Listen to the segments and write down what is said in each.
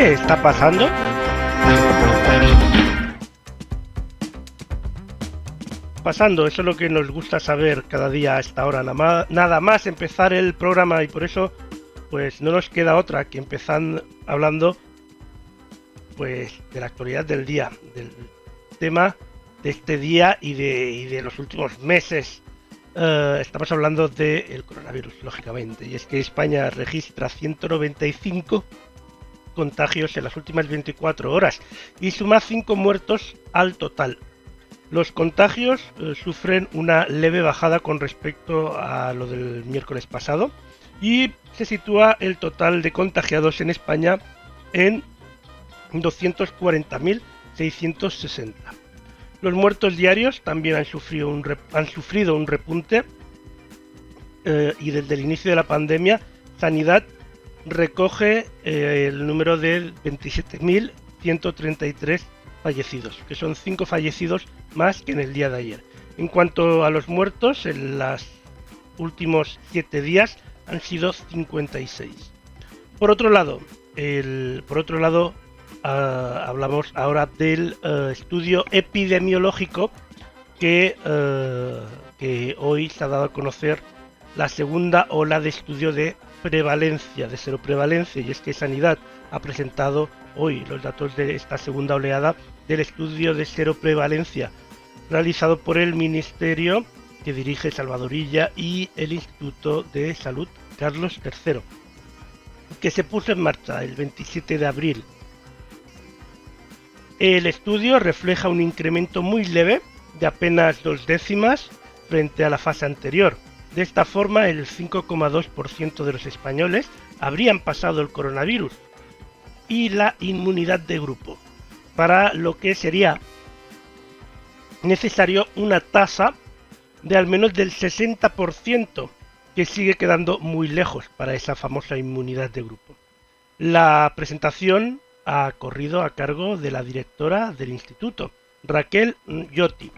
¿Qué está pasando? Eso es lo que nos gusta saber cada día a esta hora. Nada más empezar el programa, y por eso pues no nos queda otra que empezar hablando pues de la actualidad del día, del tema de este día y de los últimos meses. Estamos hablando del coronavirus, lógicamente, y es que España registra 195 contagios en las últimas 24 horas y suma 5 muertos al total. Los contagios sufren una leve bajada con respecto a lo del miércoles pasado y se sitúa el total de contagiados en España en 240.660. Los muertos diarios también han sufrido un repunte y desde el inicio de la pandemia Sanidad recoge el número de 27.133 fallecidos, que son 5 fallecidos más que en el día de ayer. En cuanto a los muertos, en los últimos 7 días han sido 56. Por otro lado, hablamos ahora del estudio epidemiológico que hoy se ha dado a conocer la segunda ola de estudio de prevalencia, de seroprevalencia, y es que Sanidad ha presentado hoy los datos de esta segunda oleada del estudio de seroprevalencia realizado por el Ministerio que dirige Salvador Illa y el Instituto de Salud Carlos III, que se puso en marcha el 27 de abril. El estudio refleja un incremento muy leve de apenas 2 décimas frente a la fase anterior. De esta forma, el 5,2% de los españoles habrían pasado el coronavirus y la inmunidad de grupo, para lo que sería necesario una tasa de al menos del 60%, que sigue quedando muy lejos para esa famosa inmunidad de grupo. La presentación ha corrido a cargo de la directora del instituto, Raquel Lloti,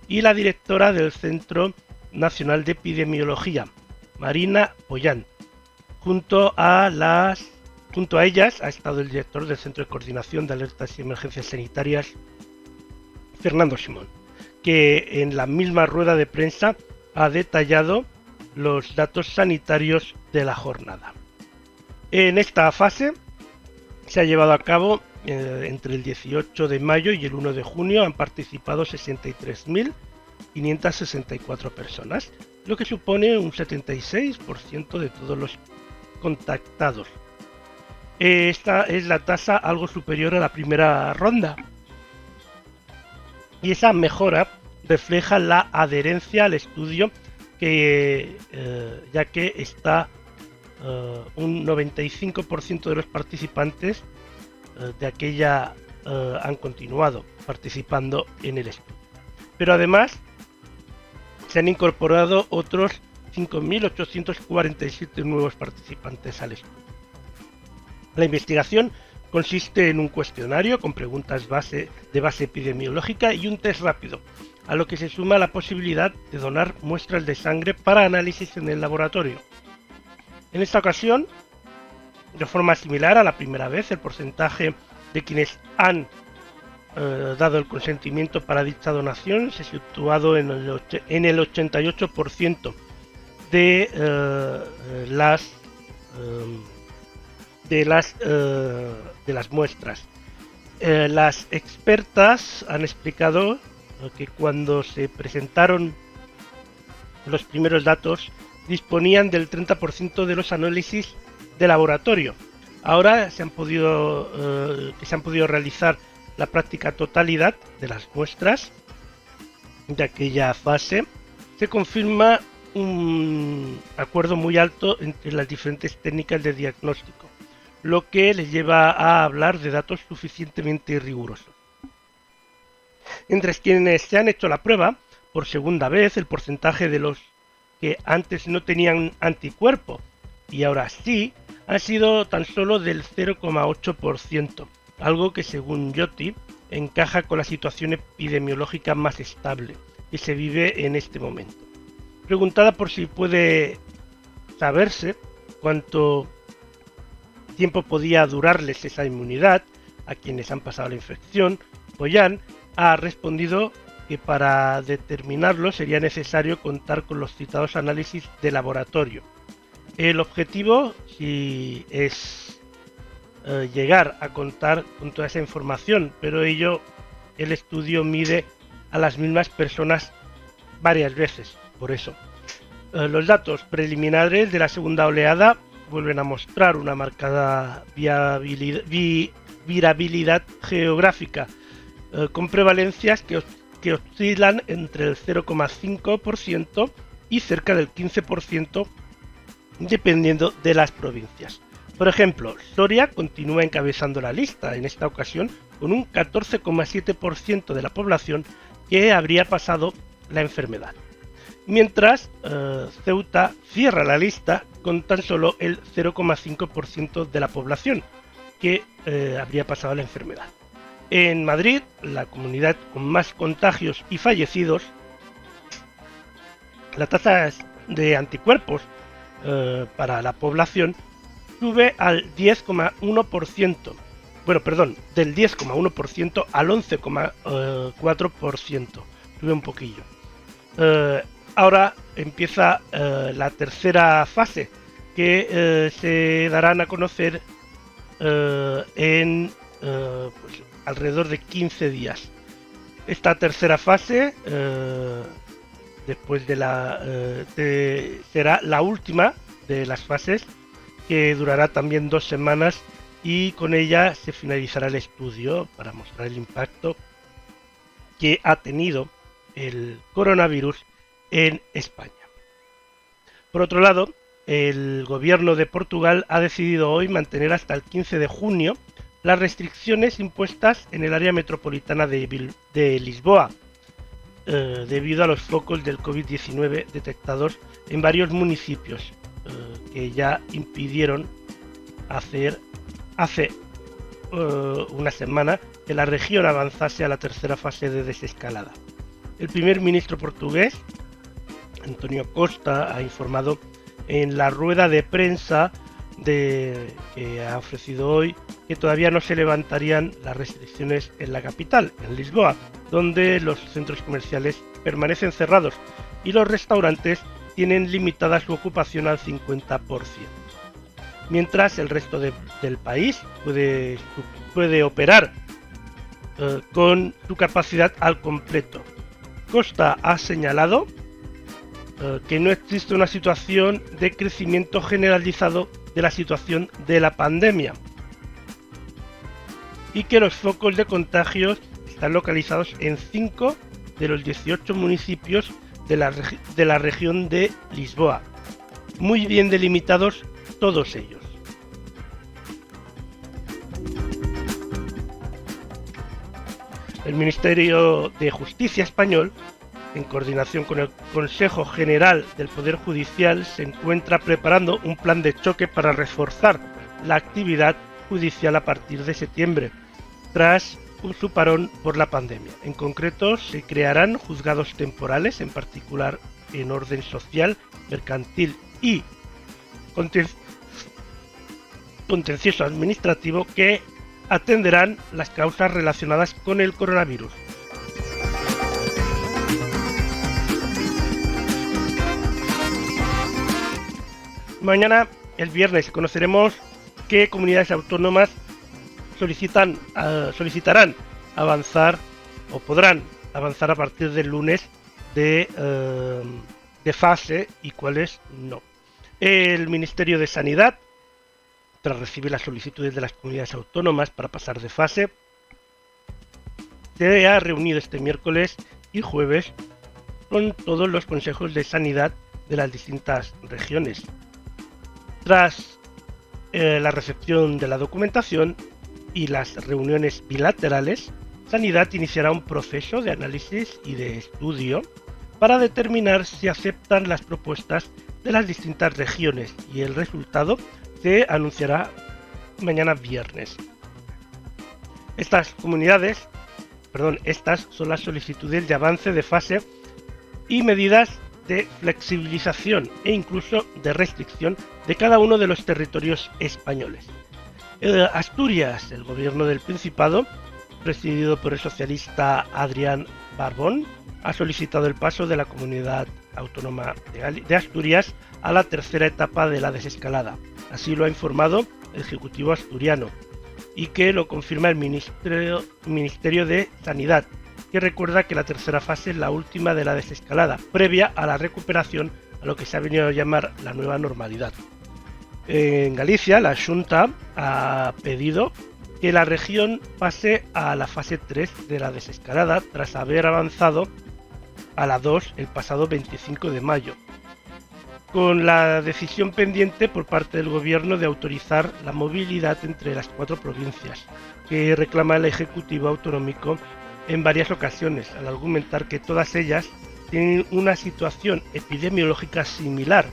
y la directora del Centro Nacional de Epidemiología, Marina Pollán. Junto a ellas ha estado el director del Centro de Coordinación de Alertas y Emergencias Sanitarias, Fernando Simón, que en la misma rueda de prensa ha detallado los datos sanitarios de la jornada. En esta fase se ha llevado a cabo entre el 18 de mayo y el 1 de junio han participado 63.564 personas, lo que supone un 76% de todos los contactados. Esta es la tasa algo superior a la primera ronda, y esa mejora refleja la adherencia al estudio, ya que está un 95% de los participantes de aquella han continuado participando en el estudio. Pero además se han incorporado otros 5.847 nuevos participantes al estudio. La investigación consiste en un cuestionario con preguntas de base epidemiológica y un test rápido, a lo que se suma la posibilidad de donar muestras de sangre para análisis en el laboratorio. En esta ocasión, de forma similar a la primera vez, el porcentaje de quienes han dado el consentimiento para dicha donación se ha situado en el 88% de las muestras. Las expertas han explicado que cuando se presentaron los primeros datos disponían del 30% de los análisis de laboratorio. Ahora se han podido realizar la práctica totalidad de las muestras de aquella fase. Se confirma un acuerdo muy alto entre las diferentes técnicas de diagnóstico, lo que les lleva a hablar de datos suficientemente rigurosos. Entre quienes se han hecho la prueba por segunda vez, el porcentaje de los que antes no tenían anticuerpo y ahora sí, ha sido tan solo del 0,8%, algo que según Lloti encaja con la situación epidemiológica más estable que se vive en este momento. Preguntada por si puede saberse cuánto tiempo podía durarles esa inmunidad a quienes han pasado la infección, Boyan ha respondido que para determinarlo sería necesario contar con los citados análisis de laboratorio. El objetivo, si es llegar a contar con toda esa información, pero el estudio mide a las mismas personas varias veces, por eso. Los datos preliminares de la segunda oleada vuelven a mostrar una marcada virabilidad geográfica, con prevalencias que oscilan entre el 0,5% y cerca del 15%, dependiendo de las provincias. Por ejemplo, Soria continúa encabezando la lista, en esta ocasión con un 14,7% de la población que habría pasado la enfermedad. Mientras Ceuta cierra la lista con tan solo el 0,5% de la población que habría pasado la enfermedad. En Madrid, la comunidad con más contagios y fallecidos, la tasa de anticuerpos para la población sube al 10,1%. Bueno, perdón, del 10,1% al 11,4%. Sube un poquillo. Ahora empieza la tercera fase, que se darán a conocer en pues, alrededor de 15 días. Esta tercera fase, después de será la última de las fases, que durará también 2 semanas, y con ella se finalizará el estudio para mostrar el impacto que ha tenido el coronavirus en España. Por otro lado, el gobierno de Portugal ha decidido hoy mantener hasta el 15 de junio las restricciones impuestas en el área metropolitana de Lisboa, debido a los focos del COVID-19 detectados en varios municipios, que ya impidieron hace una semana que la región avanzase a la tercera fase de desescalada. El primer ministro portugués, António Costa, ha informado en la rueda de prensa que ha ofrecido hoy que todavía no se levantarían las restricciones en la capital, en Lisboa, donde los centros comerciales permanecen cerrados y los restaurantes tienen limitada su ocupación al 50%. Mientras el resto del país puede operar con su capacidad al completo. Costa ha señalado que no existe una situación de crecimiento generalizado de la situación de la pandemia y que los focos de contagios están localizados en 5 de los 18 municipios de la región de Lisboa, muy bien delimitados todos ellos. El Ministerio de Justicia español, en coordinación con el Consejo General del Poder Judicial, se encuentra preparando un plan de choque para reforzar la actividad judicial a partir de septiembre, tras su parón por la pandemia. En concreto, se crearán juzgados temporales, en particular en orden social, mercantil y contencioso administrativo, que atenderán las causas relacionadas con el coronavirus. Mañana, el viernes, conoceremos qué comunidades autónomas solicitarán avanzar o podrán avanzar a partir del lunes de fase y cuáles no. El Ministerio de Sanidad, tras recibir las solicitudes de las comunidades autónomas para pasar de fase, se ha reunido este miércoles y jueves con todos los consejos de sanidad de las distintas regiones. Tras la recepción de la documentación y las reuniones bilaterales, Sanidad iniciará un proceso de análisis y de estudio para determinar si aceptan las propuestas de las distintas regiones, y el resultado se anunciará mañana viernes. Estas son las solicitudes de avance de fase y medidas de flexibilización e incluso de restricción de cada uno de los territorios españoles. Asturias, el gobierno del Principado, presidido por el socialista Adrián Barbón, ha solicitado el paso de la comunidad autónoma de Asturias a la tercera etapa de la desescalada. Así lo ha informado el Ejecutivo asturiano y que lo confirma el Ministerio de Sanidad, que recuerda que la tercera fase es la última de la desescalada, previa a la recuperación a lo que se ha venido a llamar la nueva normalidad. En Galicia, la Xunta ha pedido que la región pase a la fase 3 de la desescalada tras haber avanzado a la 2 el pasado 25 de mayo, con la decisión pendiente por parte del gobierno de autorizar la movilidad entre las 4 provincias, que reclama el Ejecutivo Autonómico en varias ocasiones, al argumentar que todas ellas tienen una situación epidemiológica similar.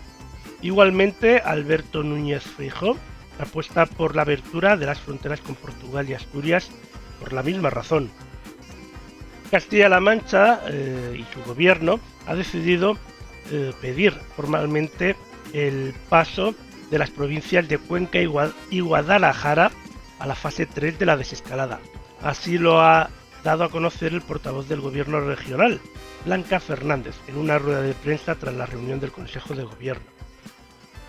Igualmente, Alberto Núñez Feijóo apuesta por la abertura de las fronteras con Portugal y Asturias por la misma razón. Castilla-La Mancha y su gobierno ha decidido pedir formalmente el paso de las provincias de Cuenca y Guadalajara a la fase 3 de la desescalada. Así lo ha dado a conocer el portavoz del gobierno regional, Blanca Fernández, en una rueda de prensa tras la reunión del Consejo de Gobierno.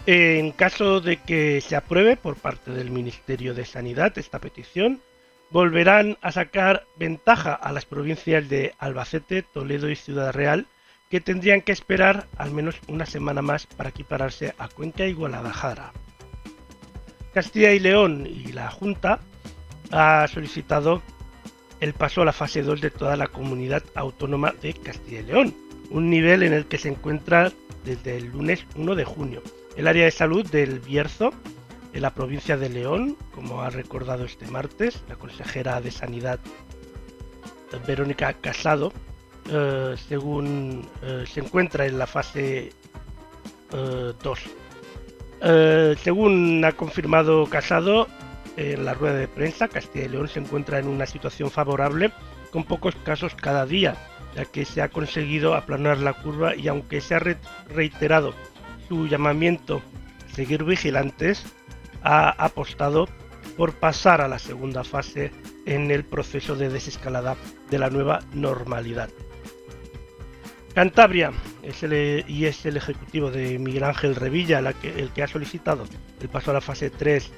En caso de que se apruebe por parte del Ministerio de Sanidad esta petición, volverán a sacar ventaja a las provincias de Albacete, Toledo y Ciudad Real, que tendrían que esperar al menos una semana más para equipararse a Cuenca y Guadalajara. Castilla y León y la Junta ha solicitado el paso a la fase 2 de toda la comunidad autónoma de Castilla y León, un nivel en el que se encuentra desde el lunes 1 de junio. El área de salud del Bierzo, en la provincia de León, como ha recordado este martes la consejera de Sanidad Verónica Casado, según se encuentra en la fase 2. Según ha confirmado Casado en la rueda de prensa, Castilla y León se encuentra en una situación favorable con pocos casos cada día, ya que se ha conseguido aplanar la curva y aunque se ha reiterado su llamamiento a seguir vigilantes, ha apostado por pasar a la segunda fase en el proceso de desescalada de la nueva normalidad. Cantabria es el ejecutivo de Miguel Ángel Revilla el que ha solicitado el paso a la fase 3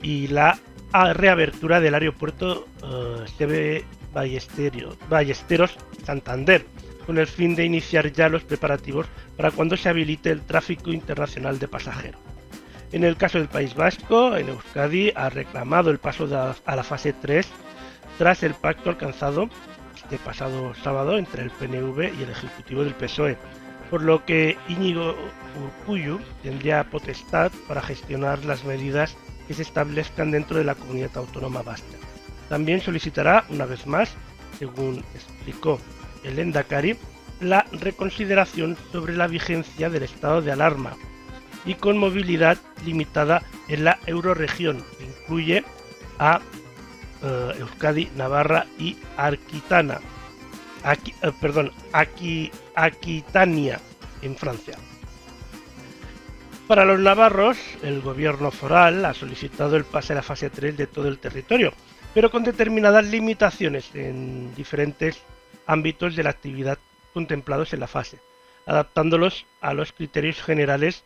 y la reabertura del aeropuerto Seve Ballesteros Santander, con el fin de iniciar ya los preparativos para cuando se habilite el tráfico internacional de pasajeros. En el caso del País Vasco, en Euskadi ha reclamado el paso a la fase 3 tras el pacto alcanzado este pasado sábado entre el PNV y el Ejecutivo del PSOE, por lo que Íñigo Urkullu tendría potestad para gestionar las medidas que se establezcan dentro de la comunidad autónoma vasca. También solicitará, una vez más, según explicó el Lehendakari, la reconsideración sobre la vigencia del estado de alarma y con movilidad limitada en la eurorregión, que incluye a Euskadi, Navarra y Aquitania en Francia. Para los navarros, el gobierno foral ha solicitado el pase a la fase 3 de todo el territorio, pero con determinadas limitaciones en diferentes ámbitos de la actividad contemplados en la fase, adaptándolos a los criterios generales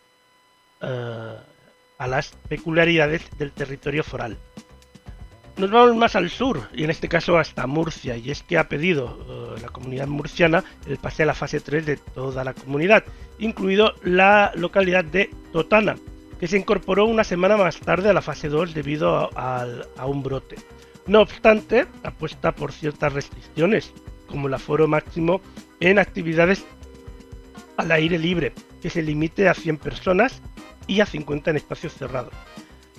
a las peculiaridades del territorio foral. Nos vamos más al sur, y en este caso hasta Murcia, y es que ha pedido la comunidad murciana el pase a la fase 3 de toda la comunidad, incluido la localidad de Totana, que se incorporó una semana más tarde a la fase 2 debido a un brote. No obstante, apuesta por ciertas restricciones, como el aforo máximo en actividades al aire libre, que se limite a 100 personas y a 50 en espacios cerrados,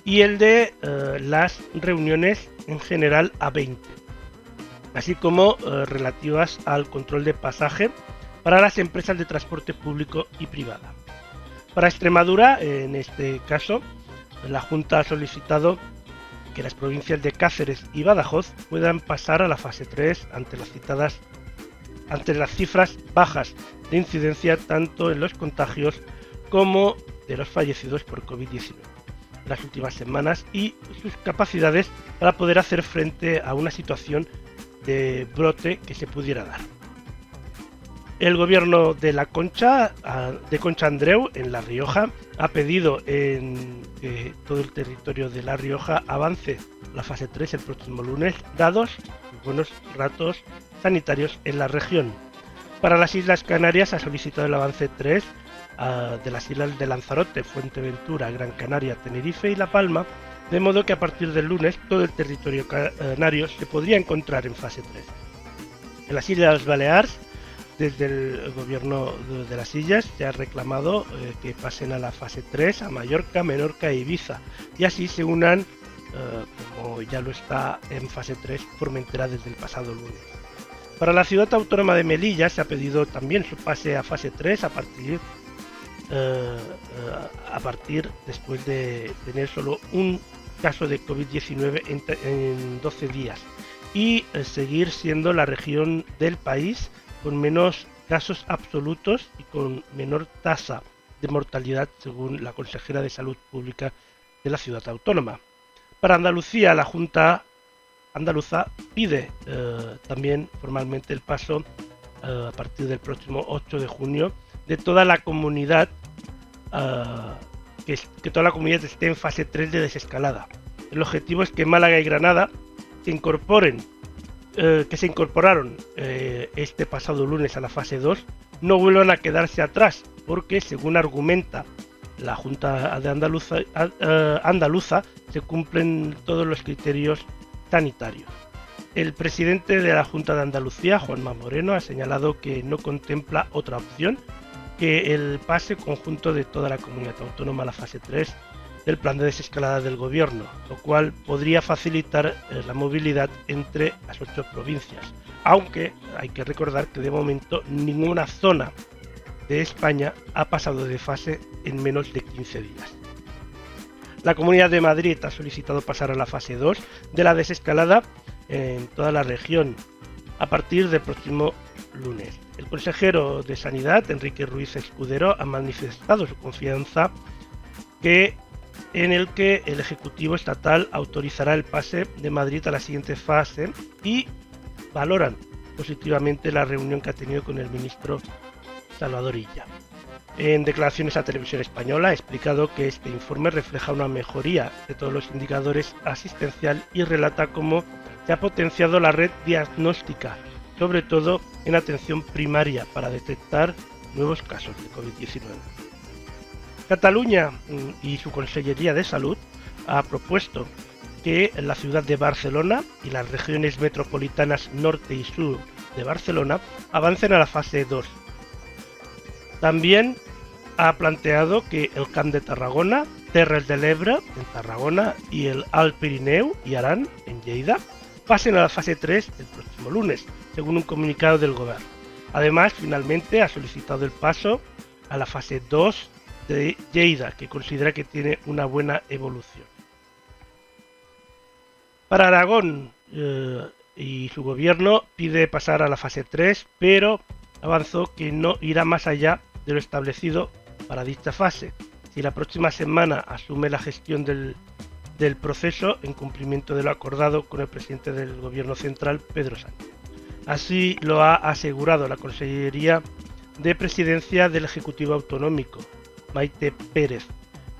y el de las reuniones en general a 20, así como relativas al control de pasaje para las empresas de transporte público y privada. Para Extremadura, en este caso, la Junta ha solicitado que las provincias de Cáceres y Badajoz puedan pasar a la fase 3 ante las cifras bajas de incidencia tanto en los contagios como de los fallecidos por COVID-19. las últimas semanas y sus capacidades para poder hacer frente a una situación de brote que se pudiera dar. El gobierno de la Concha Andreu, en La Rioja, ha pedido en que todo el territorio de La Rioja avance la fase 3 el próximo lunes, dados los buenos ratos sanitarios en la región. Para las Islas Canarias ha solicitado el avance 3 de las islas de Lanzarote, Fuerteventura, Gran Canaria, Tenerife y La Palma, de modo que a partir del lunes todo el territorio canario se podría encontrar en fase 3. En las Islas Baleares, desde el gobierno de las islas se ha reclamado que pasen a la fase 3 a Mallorca, Menorca e Ibiza y así se unan, como ya lo está en fase 3, Formentera desde el pasado lunes. Para la ciudad autónoma de Melilla se ha pedido también su pase a fase 3 a partir después de tener solo un caso de COVID-19 en 12 días y seguir siendo la región del país con menos casos absolutos y con menor tasa de mortalidad, según la consejera de Salud Pública de la ciudad autónoma. Para Andalucía, la Junta Andaluza pide también formalmente el paso a partir del próximo 8 de junio de toda la comunidad, que toda la comunidad esté en fase 3 de desescalada. El objetivo es que Málaga y Granada se incorporaron este pasado lunes a la fase 2, no vuelvan a quedarse atrás, porque según argumenta la Junta de Andaluza, se cumplen todos los criterios sanitarios. El presidente de la Junta de Andalucía, Juanma Moreno, ha señalado que no contempla otra opción que el pase conjunto de toda la comunidad autónoma a la fase 3 del plan de desescalada del gobierno, lo cual podría facilitar la movilidad entre las 8 provincias, aunque hay que recordar que de momento ninguna zona de España ha pasado de fase en menos de 15 días. La Comunidad de Madrid ha solicitado pasar a la fase 2 de la desescalada en toda la región a partir del próximo lunes. El consejero de Sanidad, Enrique Ruiz Escudero, ha manifestado su confianza en el que el Ejecutivo Estatal autorizará el pase de Madrid a la siguiente fase y valoran positivamente la reunión que ha tenido con el ministro Salvador Illa. En declaraciones a Televisión Española ha explicado que este informe refleja una mejoría de todos los indicadores asistencial y relata cómo se ha potenciado la red diagnóstica, sobre todo en atención primaria, para detectar nuevos casos de COVID-19. Cataluña y su Consellería de Salud ha propuesto que la ciudad de Barcelona y las regiones metropolitanas norte y sur de Barcelona avancen a la fase 2. También ha planteado que el Camp de Tarragona, Terres de l'Ebre en Tarragona y el Alt Pirineu y Aran en Lleida pasen a la fase 3 el próximo lunes, según un comunicado del Gobierno. Además, finalmente ha solicitado el paso a la fase 2 de Lleida, que considera que tiene una buena evolución. Para Aragón y su gobierno pide pasar a la fase 3, pero avanzó que no irá más allá de lo establecido para dicha fase, si la próxima semana asume la gestión del proceso en cumplimiento de lo acordado con el presidente del gobierno central, Pedro Sánchez. Así lo ha asegurado la Consellería de Presidencia del Ejecutivo Autonómico, Maite Pérez,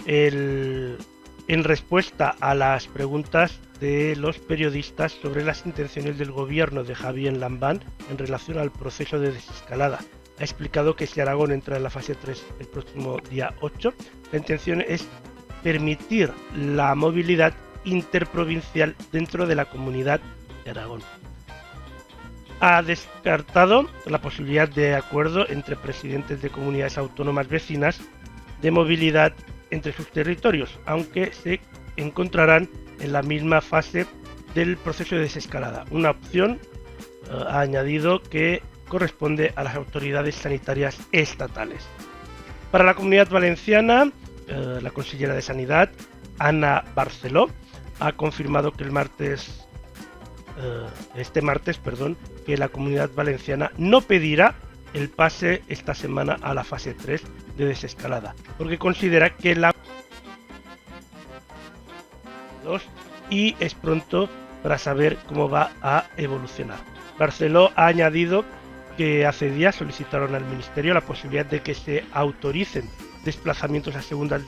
en respuesta a las preguntas de los periodistas sobre las intenciones del gobierno de Javier Lambán en relación al proceso de desescalada. Ha explicado que si Aragón entra en la fase 3 el próximo día 8, la intención es permitir la movilidad interprovincial dentro de la comunidad de Aragón. Ha descartado la posibilidad de acuerdo entre presidentes de comunidades autónomas vecinas de movilidad entre sus territorios, aunque se encontrarán en la misma fase del proceso de desescalada. Una opción, ha añadido, que corresponde a las autoridades sanitarias estatales. Para la Comunidad Valenciana, la consellera de Sanidad, Ana Barceló, ha confirmado que este martes, que la Comunidad Valenciana no pedirá el pase esta semana a la fase 3 de desescalada, porque considera que 2022 y es pronto para saber cómo va a evolucionar. Barceló ha añadido que hace días solicitaron al Ministerio la posibilidad de que se autoricen desplazamientos a segundas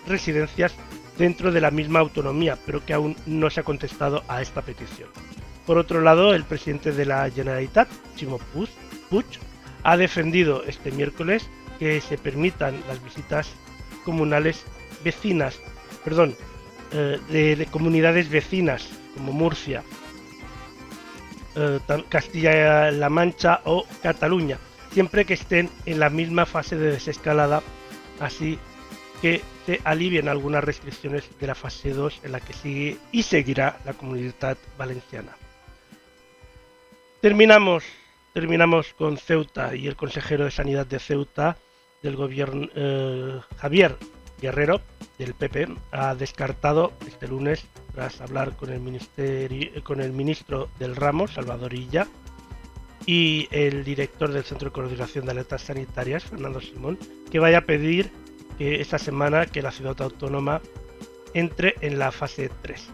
residencias dentro de la misma autonomía, pero que aún no se ha contestado a esta petición. Por otro lado, el presidente de la Generalitat, Ximo Puig, ha defendido este miércoles que se permitan las visitas comunales vecinas, de comunidades vecinas como Murcia, Castilla-La Mancha o Cataluña, siempre que estén en la misma fase de desescalada, así que se alivien algunas restricciones de la fase 2 en la que sigue y seguirá la Comunidad Valenciana. Terminamos con Ceuta y el consejero de Sanidad de Ceuta del gobierno, Javier Guerrero, del PP, ha descartado este lunes, tras hablar con el ministro del ramo, Salvador Illa, y el director del Centro de Coordinación de Alertas Sanitarias, Fernando Simón, que vaya a pedir que esta semana que la ciudad autónoma entre en la fase 3.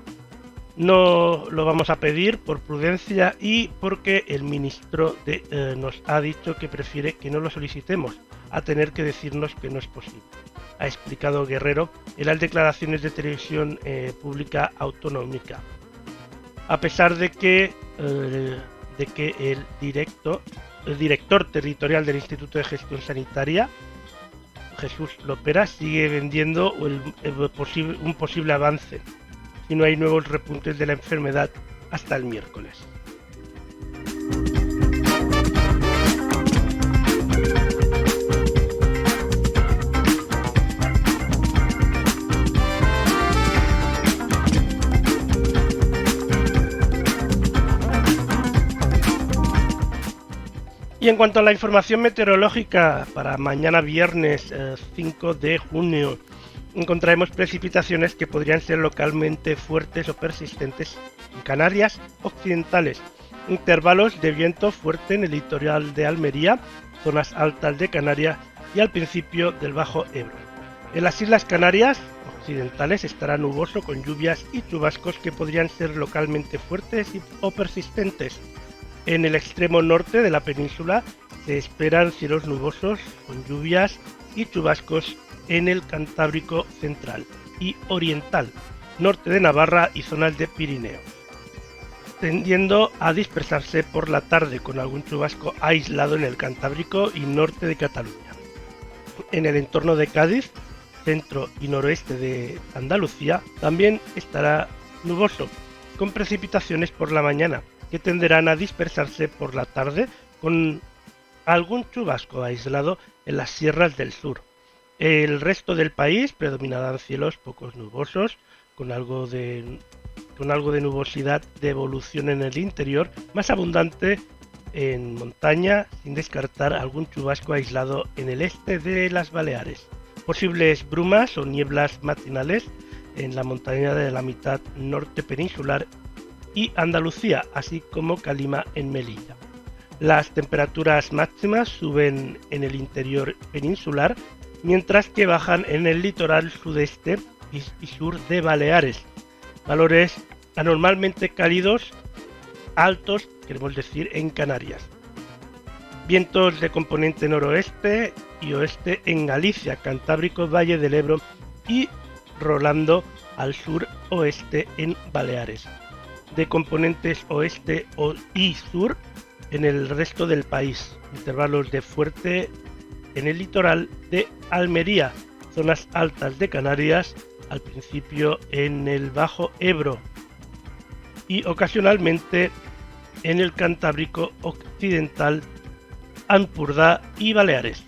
No lo vamos a pedir por prudencia y porque el ministro nos ha dicho que prefiere que no lo solicitemos a tener que decirnos que no es posible, ha explicado Guerrero en las declaraciones de televisión pública autonómica. A pesar de que el director territorial del Instituto de Gestión Sanitaria, Jesús Lopera, sigue vendiendo un posible avance si no hay nuevos repuntes de la enfermedad hasta el miércoles. Y en cuanto a la información meteorológica para mañana viernes 5 de junio, encontraremos precipitaciones que podrían ser localmente fuertes o persistentes en Canarias occidentales, intervalos de viento fuerte en el litoral de Almería, zonas altas de Canarias y al principio del Bajo Ebro. En las Islas Canarias occidentales estará nuboso con lluvias y chubascos que podrían ser localmente fuertes o persistentes. En el extremo norte de la península se esperan cielos nubosos con lluvias y chubascos en el Cantábrico central y oriental, norte de Navarra y zonas de Pirineo, tendiendo a dispersarse por la tarde con algún chubasco aislado en el Cantábrico y norte de Cataluña. En el entorno de Cádiz, centro y noroeste de Andalucía, también estará nuboso, con precipitaciones por la mañana, que tenderán a dispersarse por la tarde con algún chubasco aislado en las sierras del sur. El resto del país predominarán cielos pocos nubosos, con algo de nubosidad de evolución en el interior, más abundante en montaña, sin descartar algún chubasco aislado en el este de las Baleares. Posibles brumas o nieblas matinales en la montaña de la mitad norte peninsular y Andalucía, así como calima en Melilla. Las temperaturas máximas suben en el interior peninsular, mientras que bajan en el litoral sudeste y sur de Baleares. Valores anormalmente cálidos, altos, queremos decir, en Canarias. Vientos de componente noroeste y oeste en Galicia, Cantábrico, Valle del Ebro y rolando al sur-oeste en Baleares. De componentes oeste y sur en el resto del país, intervalos de fuerte en el litoral de Almería, zonas altas de Canarias, al principio en el Bajo Ebro y ocasionalmente en el Cantábrico occidental, Ampurdá y Baleares.